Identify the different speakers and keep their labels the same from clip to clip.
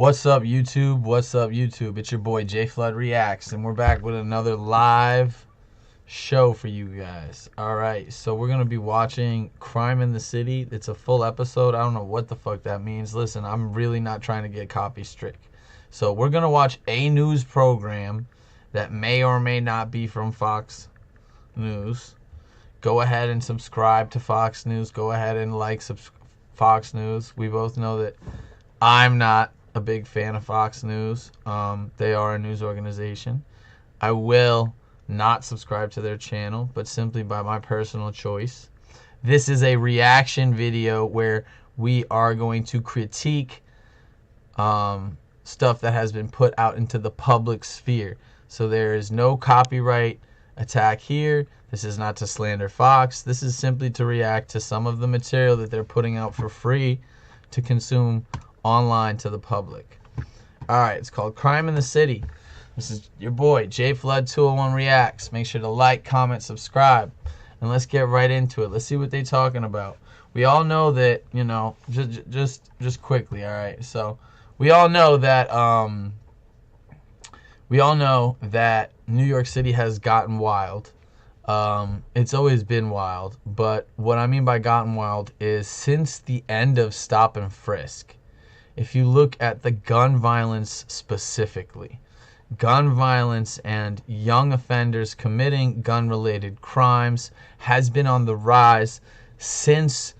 Speaker 1: What's up, YouTube? What's up, YouTube? It's your boy JFlood Reacts, and we're back with another live show for you guys. Alright, so we're going to be watching Crime in the City. It's a full episode. I don't know what the fuck that means. Listen, I'm really not trying to get copy strict. So we're going to watch a news program that may or may not be from Fox News. Go ahead and subscribe to Fox News. Go ahead and like Fox News. We both know that I'm not a big fan of Fox News. They are a news organization. I will not subscribe to their channel, but simply by my personal choice. This is a reaction video where we are going to critique stuff that has been put out into the public sphere. So there is no copyright attack here. This is not to slander Fox. This is simply to react to some of the material that they're putting out for free to consume online to the public. Alright, it's called Crime in the City. This is your boy JFlood201 Reacts. Make sure to like, comment, subscribe, and let's get right into it. Let's see what they're talking about. We all know that, you know, just quickly, alright. So we all know that New York City has gotten wild. It's always been wild, but what I mean by gotten wild is since the end of stop and frisk. If you look at the gun violence specifically, gun violence and young offenders committing gun-related crimes has been on the rise since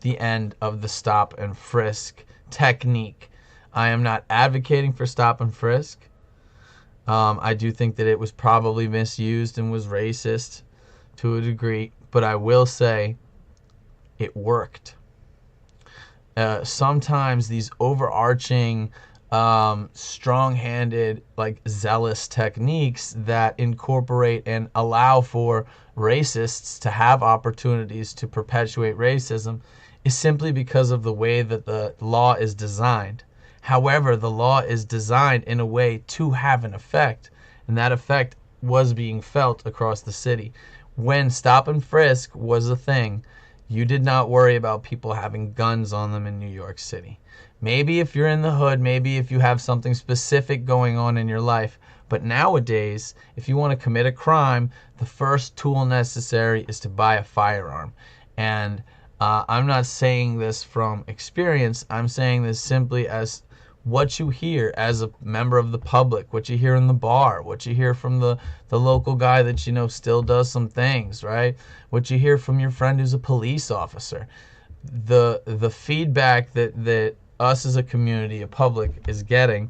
Speaker 1: the end of the stop and frisk technique. I am not advocating for stop and frisk. I do think that it was probably misused and was racist to a degree, but I will say it worked. Sometimes these overarching, strong-handed, like zealous techniques that incorporate and allow for racists to have opportunities to perpetuate racism is simply because of the way that the law is designed. However, the law is designed in a way to have an effect, and that effect was being felt across the city. When stop and frisk was a thing, you did not worry about people having guns on them in New York City. Maybe if you're in the hood, maybe if you have something specific going on in your life. But nowadays, if you want to commit a crime, the first tool necessary is to buy a firearm. And I'm not saying this from experience. I'm saying this simply as what you hear as a member of the public, what you hear in the bar, what you hear from the local guy that you know still does some things, right? What you hear from your friend who's a police officer. The feedback that us as a community, a public, is getting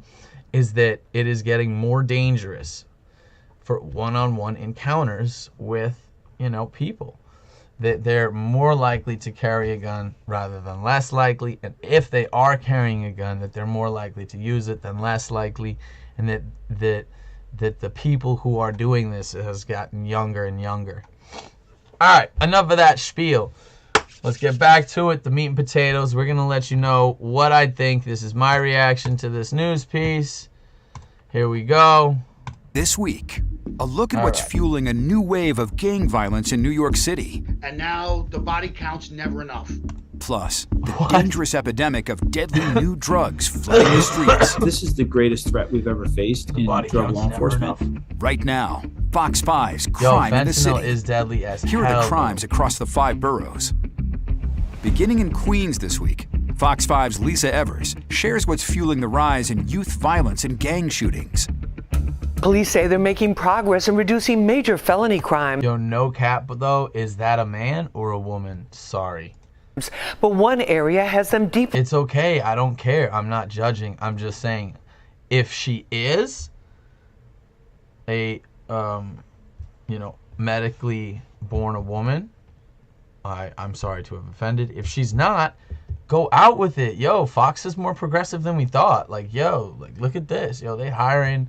Speaker 1: is that it is getting more dangerous for one-on-one encounters with, you know, people. That they're more likely to carry a gun rather than less likely, and if they are carrying a gun, that they're more likely to use it than less likely, and that the people who are doing this has gotten younger and younger. Alright, enough of that spiel. Let's get back to it, the meat and potatoes. We're going to let you know what I think. This is my reaction to this news piece. Here we go.
Speaker 2: This week, a look at what's fueling a new wave of gang violence in New York City.
Speaker 3: And now the body count's never enough.
Speaker 2: Plus, the dangerous epidemic of deadly new drugs flooding the streets.
Speaker 4: This is the greatest threat we've ever faced in drug law enforcement.
Speaker 2: Right now, Fox 5's Crime in the City.
Speaker 1: Is deadly as
Speaker 2: Here are
Speaker 1: hell,
Speaker 2: the crimes across the 5 boroughs. Beginning in Queens this week, Fox 5's Lisa Evers shares what's fueling the rise in youth violence and gang shootings.
Speaker 5: Police say they're making progress in reducing major felony crime.
Speaker 1: Yo, no cap though, is that a man or a woman? Sorry.
Speaker 5: But one area has them deep.
Speaker 1: It's okay, I don't care. I'm not judging. I'm just saying, if she is a, you know, medically born a woman, I'm sorry to have offended. If she's not, go out with it. Yo, Fox is more progressive than we thought. Like, yo, like, look at this. Yo, they hiring,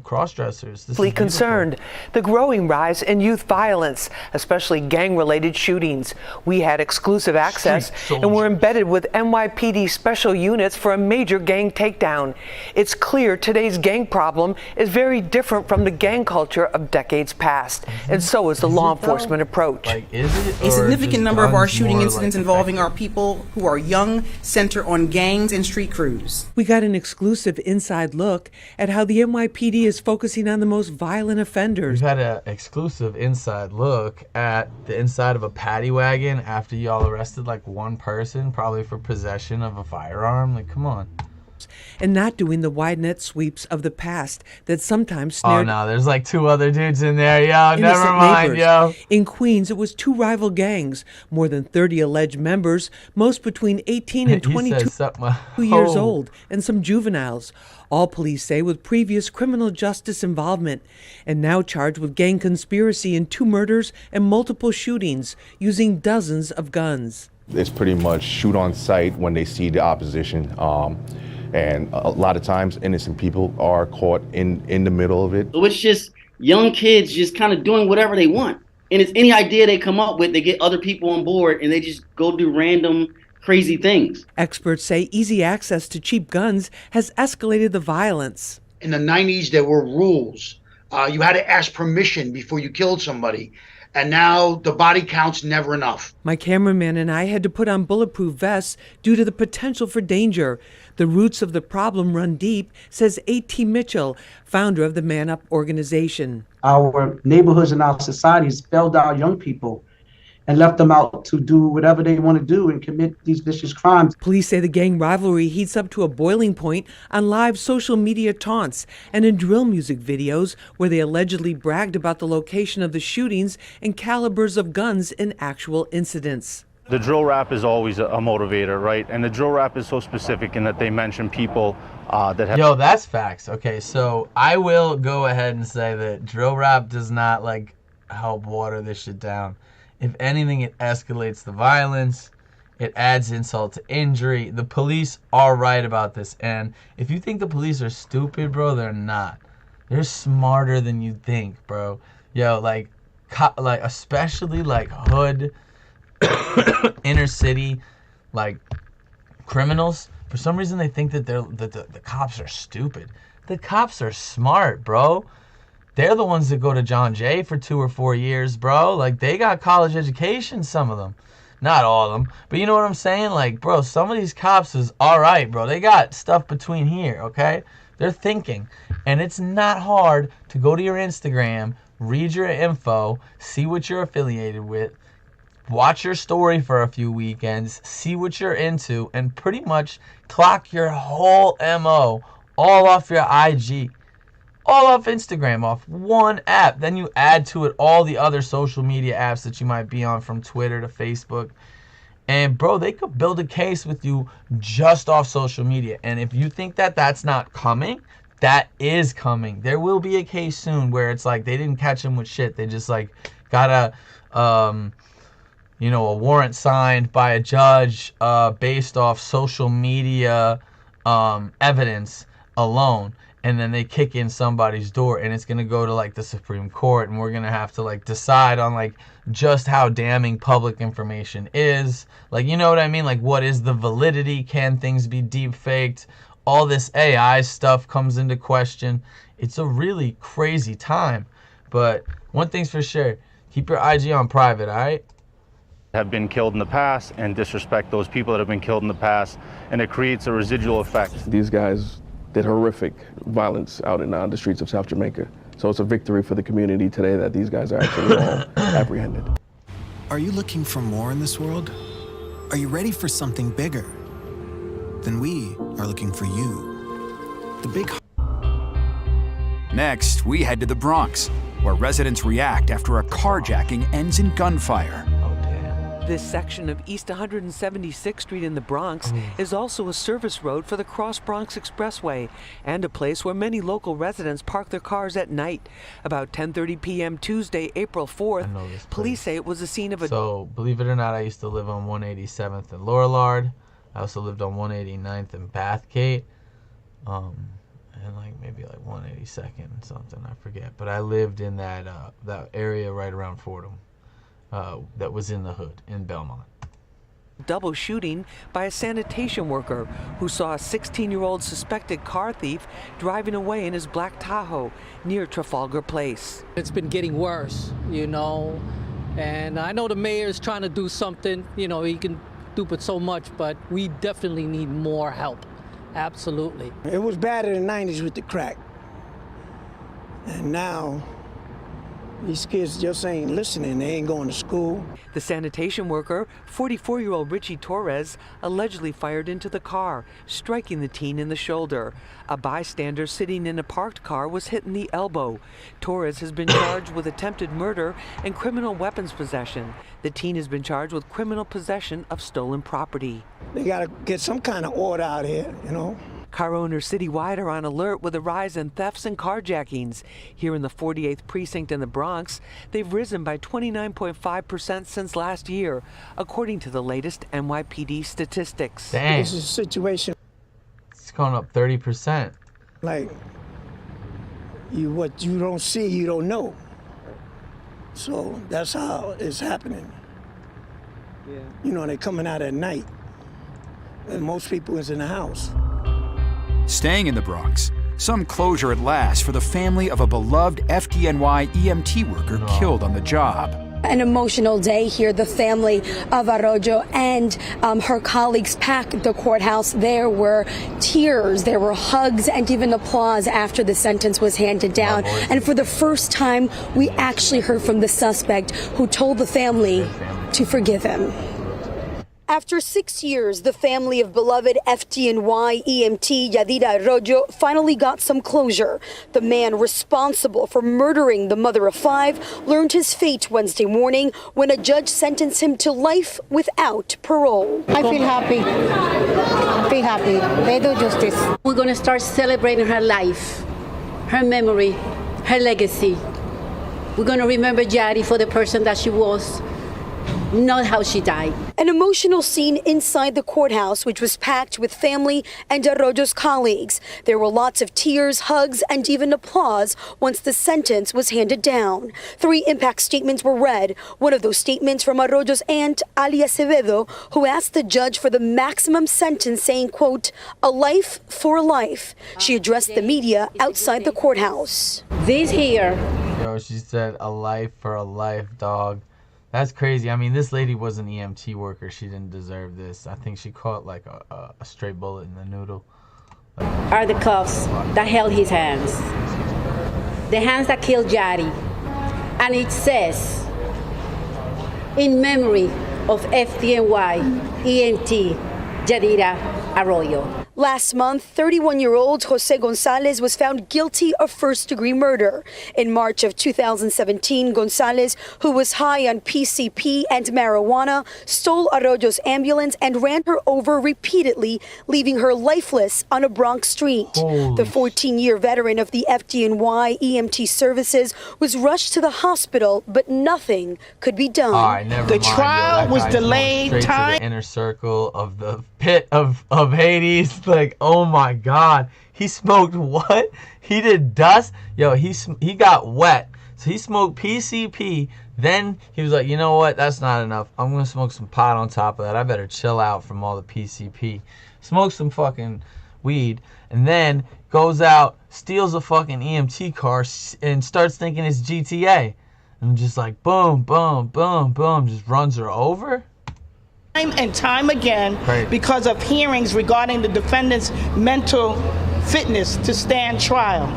Speaker 1: cross-dressers. This is beautiful.
Speaker 5: Concerned. The growing rise in youth violence, especially gang-related shootings. We had exclusive access and were embedded with NYPD special units for a major gang takedown. It's clear today's gang problem is very different from the gang culture of decades past, and so is the law enforcement approach.
Speaker 1: Is it,
Speaker 6: a significant number of our shooting
Speaker 1: more,
Speaker 6: incidents involving our people who are young center on gangs and street crews.
Speaker 7: We got an exclusive inside look at how the NYPD is focusing on the most violent offenders.
Speaker 1: We've had an exclusive inside look at the inside of a paddy wagon after y'all arrested like one person, probably for possession of a firearm. Like, come on.
Speaker 7: And not doing the wide net sweeps of the past that sometimes snared.
Speaker 1: Oh no, there's like 2 other dudes in there, yo. Never mind, yo.
Speaker 7: In Queens, it was 2 rival gangs, more than 30 alleged members, most between 18 and 22 years old, and some juveniles. All police say with previous criminal justice involvement, and now charged with gang conspiracy in 2 murders and multiple shootings, using dozens of guns.
Speaker 8: It's pretty much shoot on sight when they see the opposition. And a lot of times innocent people are caught in the middle of it.
Speaker 9: So it's just young kids just kind of doing whatever they want. And it's any idea they come up with, they get other people on board and they just go do random crazy things.
Speaker 7: Experts say easy access to cheap guns has escalated the violence.
Speaker 3: In the 90s, there were rules. You had to ask permission before you killed somebody. And now the body count's never enough.
Speaker 7: My cameraman and I had to put on bulletproof vests due to the potential for danger. The roots of the problem run deep, says A.T. Mitchell, founder of the Man Up organization.
Speaker 10: Our neighborhoods and our societies failed our young people and left them out to do whatever they want to do and commit these vicious crimes.
Speaker 7: Police say the gang rivalry heats up to a boiling point on live social media taunts and in drill music videos where they allegedly bragged about the location of the shootings and calibers of guns in actual incidents.
Speaker 11: The drill rap is always a motivator, right? And the drill rap is so specific in that they mention people that have...
Speaker 1: Yo, that's facts. Okay, so I will go ahead and say that drill rap does not, help water this shit down. If anything, it escalates the violence. It adds insult to injury. The police are right about this. And if you think the police are stupid, bro, they're not. They're smarter than you think, bro. Yo, especially hood, inner city, criminals. For some reason, they think that the cops are stupid. The cops are smart, bro. They're the ones that go to John Jay for 2 or 4 years, bro. They got college education, some of them. Not all of them. But you know what I'm saying? Bro, some of these cops is all right, bro. They got stuff between here, okay? They're thinking. And it's not hard to go to your Instagram, read your info, see what you're affiliated with, watch your story for a few weekends, see what you're into, and pretty much clock your whole MO all off your IG. All off Instagram, off one app. Then you add to it all the other social media apps that you might be on, from Twitter to Facebook. And bro, they could build a case with you just off social media. And if you think that that's not coming, that is coming. There will be a case soon where it's they didn't catch him with shit. They just got a warrant signed by a judge based off social media evidence alone. And then they kick in somebody's door, and it's going to go to the Supreme Court, and we're going to have to decide on just how damning public information is. You know what I mean? What is the validity? Can things be deep faked? All this AI stuff comes into question. It's a really crazy time. But one thing's for sure, keep your IG on private, all right?
Speaker 11: Have been killed in the past and disrespect those people that have been killed in the past, and it creates a residual effect.
Speaker 12: These guys did horrific violence out in the streets of South Jamaica. So it's a victory for the community today that these guys are actually all apprehended.
Speaker 13: Are you looking for more in this world? Are you ready for something bigger? Then we are looking for you. The big...
Speaker 2: Next, we head to the Bronx, where residents react after a carjacking ends in gunfire.
Speaker 5: This section of East 176th Street in the Bronx is also a service road for the Cross Bronx Expressway and a place where many local residents park their cars at night. About 10:30 p.m. Tuesday, April 4th, police say it was the scene of a...
Speaker 1: So, believe it or not, I used to live on 187th and Lorillard. I also lived on 189th and Bathgate. and like maybe like 182nd and something, I forget. But I lived in that area right around Fordham, that was in the hood in Belmont.
Speaker 5: Double shooting by a sanitation worker who saw a 16-year-old suspected car thief driving away in his black Tahoe near Trafalgar Place.
Speaker 14: It's been getting worse, you know, and I know the mayor's trying to do something, you know, he can do but so much, but we definitely need more help. Absolutely.
Speaker 15: It was bad in the 90s with the crack. And now these kids just ain't listening. They ain't going to school.
Speaker 5: The sanitation worker, 44-year-old Richie Torres, allegedly fired into the car, striking the teen in the shoulder. A bystander sitting in a parked car was hit in the elbow. Torres has been charged with attempted murder and criminal weapons possession. The teen has been charged with criminal possession of stolen property.
Speaker 15: They got to get some kind of order out here, you know.
Speaker 5: Car owners citywide are on alert with a rise in thefts and carjackings. Here in the 48th precinct in the Bronx, they've risen by 29.5% since last year, according to the latest NYPD statistics.
Speaker 1: Dang.
Speaker 15: This is a situation.
Speaker 1: It's going up 30%.
Speaker 15: Like, what you don't see, you don't know. So that's how it's happening. Yeah. You know, they're coming out at night, and most people is in the house.
Speaker 2: Staying in the Bronx, some closure at last for the family of a beloved FDNY EMT worker killed on the job.
Speaker 16: An emotional day here. The family of Arroyo and her colleagues packed the courthouse. There were tears, there were hugs, and even applause after the sentence was handed down. And for the first time, we actually heard from the suspect, who told the family to forgive him. After 6 years, the family of beloved FDNY EMT Yadira Arroyo finally got some closure. The man responsible for murdering the mother of 5 learned his fate Wednesday morning when a judge sentenced him to life without parole.
Speaker 17: I feel happy. They do justice. We're going to start celebrating her life, her memory, her legacy. We're going to remember Yadi for the person that she was, not how she died.
Speaker 16: An emotional scene inside the courthouse, which was packed with family and Arroyo's colleagues. There were lots of tears, hugs, and even applause once the sentence was handed down. 3 impact statements were read. One of those statements from Arroyo's aunt, Ali Acevedo, who asked the judge for the maximum sentence, saying, quote, "A life for a life." She addressed the media outside the courthouse.
Speaker 17: This here.
Speaker 1: Yo, she said, "A life for a life, dog." That's crazy. I mean, this lady was an EMT worker. She didn't deserve this. I think she caught like a stray bullet in the noodle.
Speaker 17: Are the cuffs that held his hands. The hands that killed Yadi. And it says, "In memory of FDNY EMT Yadira Arroyo."
Speaker 16: Last month, 31-year-old Jose Gonzalez was found guilty of first-degree murder. In March of 2017, Gonzalez, who was high on PCP and marijuana, stole Arroyo's ambulance and ran her over repeatedly, leaving her lifeless on a Bronx street. The 14-year veteran of the FDNY EMT services was rushed to the hospital, but nothing could be done.
Speaker 1: All right, never mind.
Speaker 18: Trial was delayed.
Speaker 1: Straight to the inner circle of the pit of Hades. Like, oh my God, he smoked what? He did dust. Yo, he got wet. So he smoked PCP. Then he was like, you know what? That's not enough. I'm gonna smoke some pot on top of that. I better chill out from all the PCP. Smoke some fucking weed, and then goes out, steals a fucking EMT car, and starts thinking it's GTA. And just like boom, boom, boom, boom, just runs her over.
Speaker 18: Time and time again, because of hearings regarding the defendant's mental fitness to stand trial.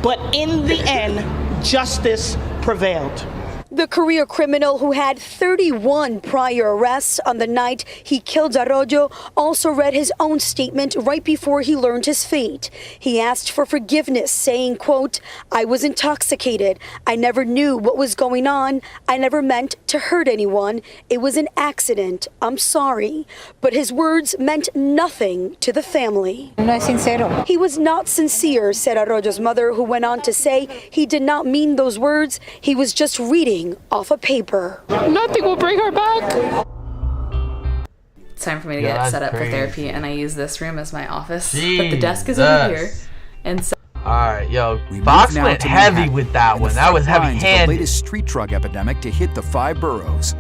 Speaker 18: But in the end, justice prevailed.
Speaker 16: The career criminal, who had 31 prior arrests on the night he killed Arroyo, also read his own statement right before he learned his fate. He asked for forgiveness, saying, quote, "I was intoxicated. I never knew what was going on. I never meant to hurt anyone. It was an accident. I'm sorry." But his words meant nothing to the family.
Speaker 17: No es sincero.
Speaker 16: He was not sincere, said Arroyo's mother, who went on to say he did not mean those words. He was just reading off a paper.
Speaker 19: Nothing will bring her back.
Speaker 20: It's time for me to get set up for therapy, and I use this room as my office. But the desk is over here, and so
Speaker 1: right, yo,
Speaker 2: We
Speaker 1: Fox
Speaker 2: move now
Speaker 1: went
Speaker 2: to
Speaker 1: heavy
Speaker 2: Manhattan,
Speaker 1: with that
Speaker 2: and
Speaker 1: one.
Speaker 2: the
Speaker 1: That was
Speaker 2: front lines of the
Speaker 1: heavy-handed.
Speaker 2: latest street drug epidemic to hit the 5 boroughs.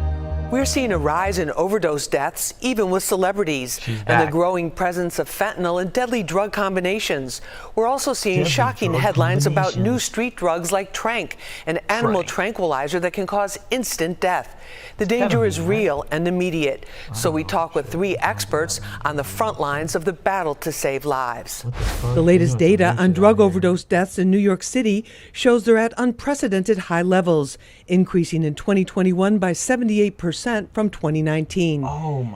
Speaker 5: We're seeing a rise in overdose deaths, even with celebrities, and the growing presence of fentanyl and deadly drug combinations. We're also seeing shocking headlines about new street drugs like Tranq, an animal tranquilizer that can cause instant death. The danger is real and immediate, so we talk with 3 experts on the front lines of the battle to save lives.
Speaker 7: The latest data on drug overdose deaths in New York City shows they're at unprecedented high levels, increasing in 2021 by 78% from 2019.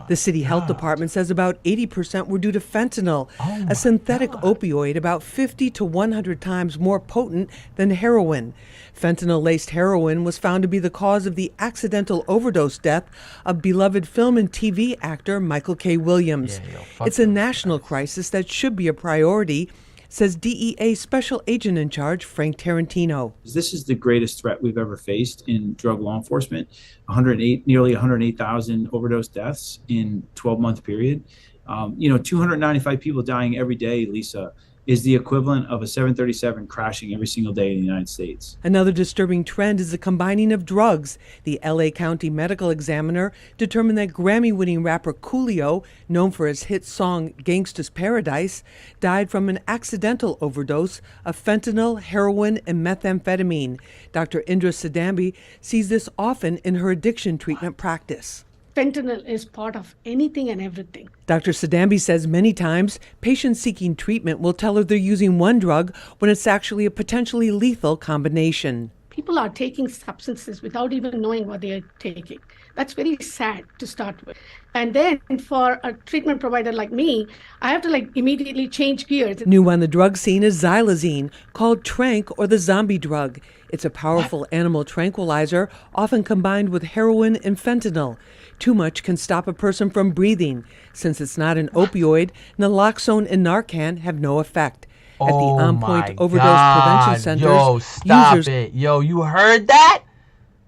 Speaker 7: The city health department says about 80% were due to fentanyl, a synthetic opioid about 50 to 100 times more potent than heroin. Fentanyl-laced heroin was found to be the cause of the accidental overdose death of beloved film and TV actor Michael K. Williams. It's a national crisis that should be a priority, says DEA Special Agent in Charge Frank Tarantino.
Speaker 4: This is the greatest threat we've ever faced in drug law enforcement. Nearly 108,000 overdose deaths in 12-month period. 295 people dying every day, Lisa, is the equivalent of a 737 crashing every single day in the United States.
Speaker 7: Another disturbing trend is the combining of drugs. The LA County Medical Examiner determined that Grammy-winning rapper Coolio, known for his hit song Gangsta's Paradise, died from an accidental overdose of fentanyl, heroin, and methamphetamine. Dr. Indra Sidambi sees this often in her addiction treatment practice.
Speaker 21: Fentanyl is part of anything and everything.
Speaker 7: Dr. Sidambi says many times patients seeking treatment will tell her they're using one drug when it's actually a potentially lethal combination.
Speaker 21: People are taking substances without even knowing what they are taking. That's very sad to start with. And then for a treatment provider like me, I have to immediately change gears.
Speaker 7: New on the drug scene is xylazine, called Tranq or the zombie drug. It's a powerful animal tranquilizer, often combined with heroin and fentanyl. Too much can stop a person from breathing. Since it's not an opioid, naloxone and Narcan have no effect. At the On Point Overdose Prevention Centers,
Speaker 1: yo, stop it. Yo, you heard that?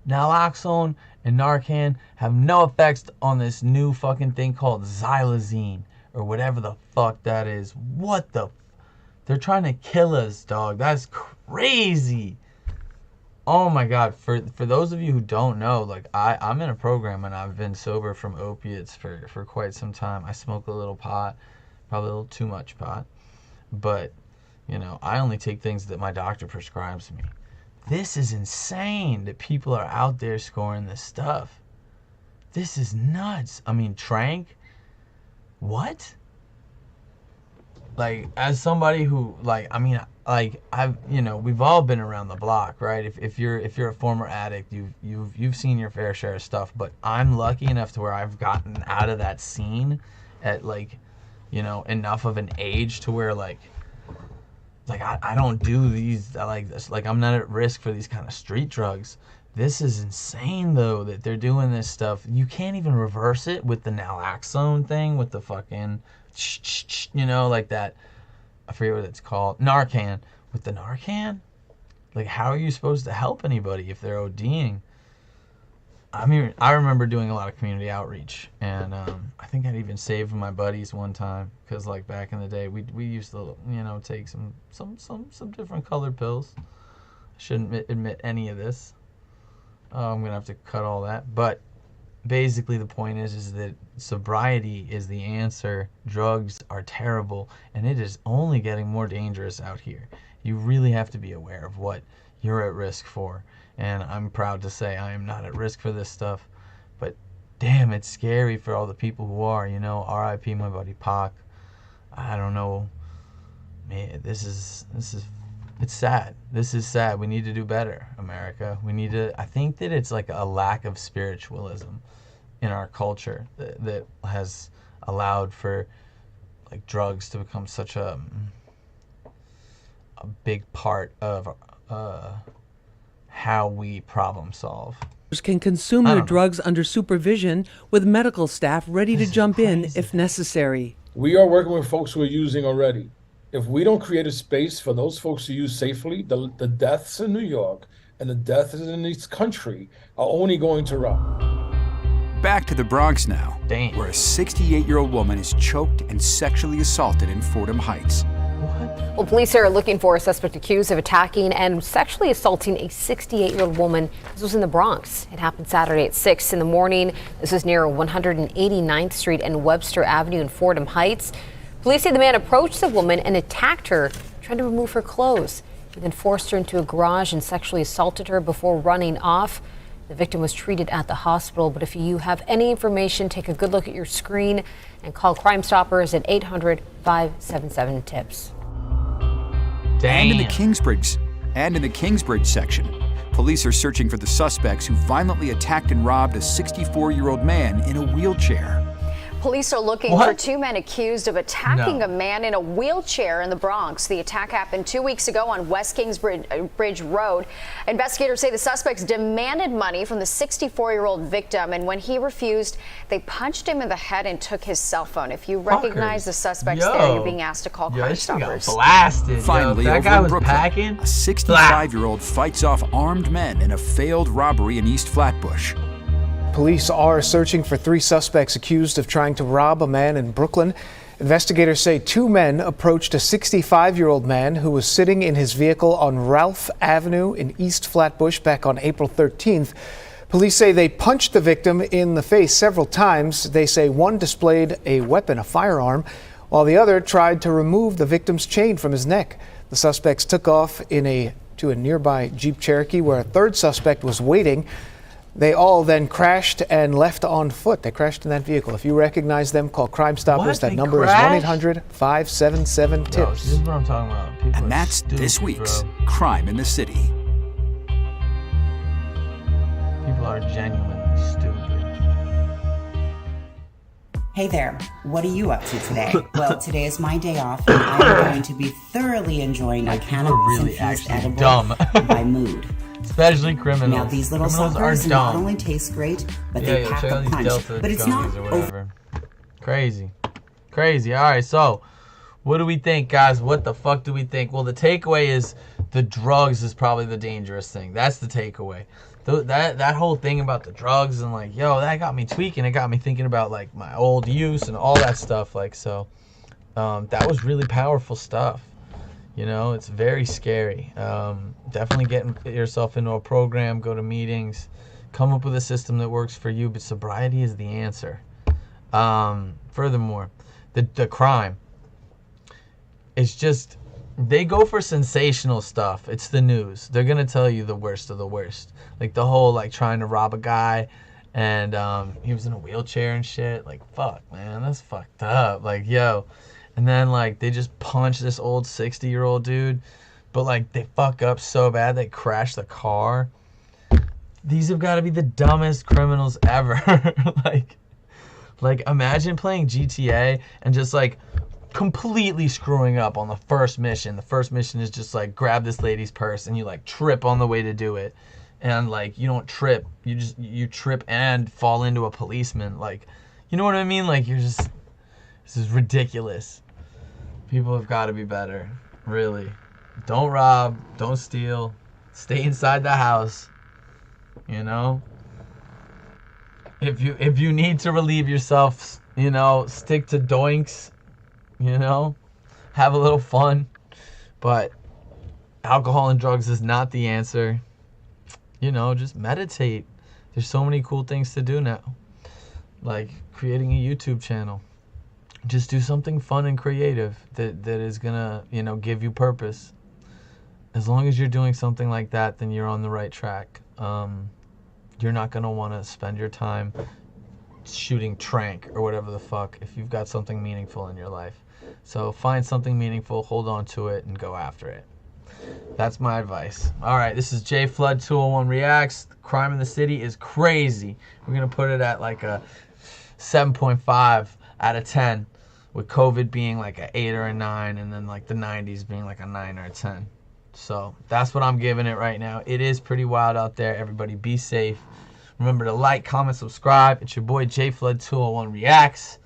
Speaker 1: Naloxone and Narcan have no effects on this new fucking thing called xylazine or whatever the fuck that is. What the? They're trying to kill us, dog. That's crazy. Oh my God. For those of you who don't know, I'm in a program and I've been sober from opiates for quite some time. I smoke a little pot, probably a little too much pot, but I only take things that my doctor prescribes me. This is insane that people are out there scoring this stuff. This is nuts. I mean, Tranq? What? As somebody who, we've all been around the block, right? If you're a former addict, you've seen your fair share of stuff. But I'm lucky enough to where I've gotten out of that scene at enough of an age to where I don't do these this. I'm not at risk for these kind of street drugs. This is insane though that they're doing this stuff. You can't even reverse it with the naloxone thing with the fucking that. I forget what it's called. Narcan. With the Narcan? How are you supposed to help anybody if they're ODing? I mean, I remember doing a lot of community outreach, and I think I'd even saved my buddies one time because, back in the day, we used to, take some different colored pills. I shouldn't admit any of this. I'm gonna have to cut all that, but basically the point is that sobriety is the answer. Drugs are terrible, and it is only getting more dangerous out here. You really have to be aware of what you're at risk for. And I'm proud to say I am not at risk for this stuff. But damn, it's scary for all the people who are. R.I.P. my buddy Pac. I don't know. Man, it's sad. This is sad. We need to do better, America. I think that it's a lack of spiritualism in our culture that has allowed for drugs to become such a big part of how we problem solve.
Speaker 7: Can consume their drugs under supervision with medical staff ready to jump in if necessary.
Speaker 22: We are working with folks who are using already. If we don't create a space for those folks to use safely, the deaths in New York and the deaths in this country are only going to rise.
Speaker 2: Back to the Bronx now, where a 68-year-old woman is choked and sexually assaulted in Fordham Heights.
Speaker 6: Well, police are looking for a suspect accused of attacking and sexually assaulting a 68-year-old woman. This was in the Bronx. It happened Saturday at 6 in the morning. This is near 189th Street and Webster Avenue in Fordham Heights. Police say the man approached the woman and attacked her, trying to remove her clothes. He then forced her into a garage and sexually assaulted her before running off. The victim was treated at the hospital, but if you have any information, take a good look at your screen and call Crime Stoppers at 800-577-TIPS.
Speaker 2: And in the Kingsbridge section, police are searching for the suspects who violently attacked and robbed a 64-year-old man in a wheelchair.
Speaker 8: Police are looking for two men accused of attacking a man in a wheelchair in the Bronx. The attack happened 2 weeks ago on West Kingsbridge Road. Investigators say the suspects demanded money from the 64-year-old victim, and when he refused, they punched him in the head and took his cell phone. If you recognize the suspects there, you're being asked to call Crime Stoppers.
Speaker 1: Blasted.
Speaker 2: Finally,
Speaker 1: that
Speaker 2: over
Speaker 1: guy
Speaker 2: in
Speaker 1: was
Speaker 2: Brooklyn,
Speaker 1: packing.
Speaker 2: a 65-year-old fights off armed men in a failed robbery in East Flatbush.
Speaker 23: Police are searching for 3 suspects accused of trying to rob a man in Brooklyn. Investigators say 2 men approached a 65-year-old man who was sitting in his vehicle on Ralph Avenue in East Flatbush back on April 13th. Police say they punched the victim in the face several times. They say one displayed a weapon, a firearm, while the other tried to remove the victim's chain from his neck. The suspects took off to a nearby Jeep Cherokee where a 3rd suspect was waiting. They all then crashed and left on foot. They crashed in that vehicle. If you recognize them, call Crime Stoppers. That number is 1-800-577-TIPS.
Speaker 1: This is what I'm talking about. People
Speaker 2: and that's
Speaker 1: stupid,
Speaker 2: this week's
Speaker 1: bro.
Speaker 2: Crime in the City.
Speaker 1: People are genuinely stupid.
Speaker 24: Hey there, what are you up to today? Well, today is my day off, and I'm going to be thoroughly enjoying a cannabis-infused edible by Mood.
Speaker 1: Especially criminals.
Speaker 24: Now, these little suckers not only taste great, but they pack a punch. But it's not over.
Speaker 1: Crazy. All right, so what do we think, guys? What the fuck do we think? Well, the takeaway is the drugs is probably the dangerous thing. That's the takeaway. That whole thing about the drugs and like, yo, that got me tweaking. It got me thinking about like my old use and all that stuff. Like, so that was really powerful stuff. You know, it's very scary. Definitely get yourself into a program, go to meetings, come up with a system that works for you, but sobriety is the answer. Furthermore, the crime, it's just, they go for sensational stuff. It's the news. They're going to tell you the worst of the worst. Like the whole, like, trying to rob a guy and he was in a wheelchair and shit. Like, fuck, man, that's fucked up. Like, yo. And then, like, they just punch this old 60-year-old dude. But, like, they fuck up so bad they crash the car. These have got to be the dumbest criminals ever. like, imagine playing GTA and just, like, completely screwing up on the first mission. The first mission is just, like, grab this lady's purse and you, like, trip on the way to do it. And, like, you don't trip. You trip and fall into a policeman. Like, you know what I mean? Like, you're just... This is ridiculous. People have got to be better, really. Don't rob, don't steal, stay inside the house. You know, if you need to relieve yourself, you know, stick to doinks. You know, have a little fun, but alcohol and drugs is not the answer. You know, just meditate. There's so many cool things to do now, like creating a YouTube channel. Just do something fun and creative that is gonna, you know, give you purpose. As long as you're doing something like that, then you're on the right track. You're not gonna want to spend your time shooting trank or whatever the fuck if you've got something meaningful in your life. So find something meaningful, hold on to it, and go after it. That's my advice. All right, this is JFlood201 Reacts. Crime in the City is crazy. We're gonna put it at like a 7.5 out of 10, with COVID being like an 8 or a 9, and then like the 90s being like a 9 or a 10. So that's what I'm giving it right now. It is pretty wild out there. Everybody be safe. Remember to like, comment, subscribe. It's your boy JFlood201 Reacts.